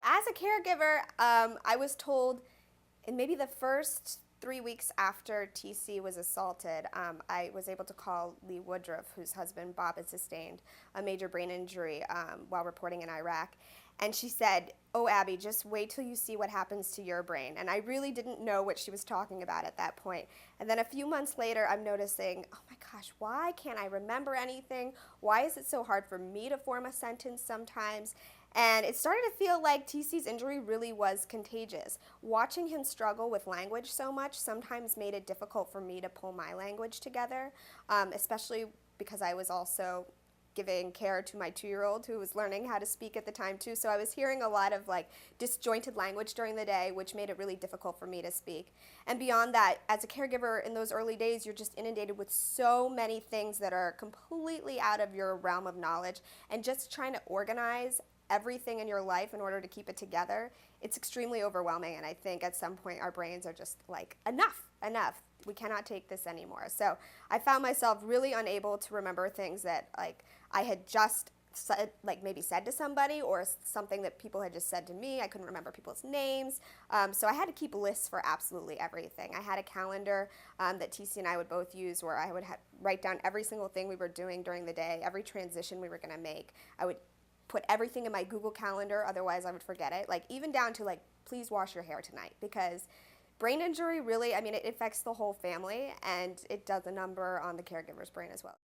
as a caregiver, I was told in maybe the first 3 weeks after TC was assaulted, I was able to call Lee Woodruff, whose husband Bob had sustained a major brain injury while reporting in Iraq. And she said, "Oh, Abby, just wait till you see what happens to your brain." And I really didn't know what she was talking about at that point. And then a few months later, I'm noticing, oh my gosh, why can't I remember anything? Why is it so hard for me to form a sentence sometimes? And it started to feel like TC's injury really was contagious. Watching him struggle with language so much sometimes made it difficult for me to pull my language together, especially because I was also giving care to my 2-year-old who was learning how to speak at the time too. So I was hearing a lot of like disjointed language during the day, which made it really difficult for me to speak. And beyond that, as a caregiver in those early days, you're just inundated with so many things that are completely out of your realm of knowledge, and just trying to organize everything in your life in order to keep it together, it's extremely overwhelming. And I think at some point our brains are just like, enough. We cannot take this anymore. So I found myself really unable to remember things that like I had just said, like maybe said to somebody, or something that people had just said to me. I couldn't remember people's names. So I had to keep lists for absolutely everything. I had a calendar that TC and I would both use, where I would write down every single thing we were doing during the day, every transition we were going to make. I would put everything in my Google Calendar, otherwise I would forget it. Like even down to like, please wash your hair tonight, because brain injury really, I mean, it affects the whole family, and it does a number on the caregiver's brain as well.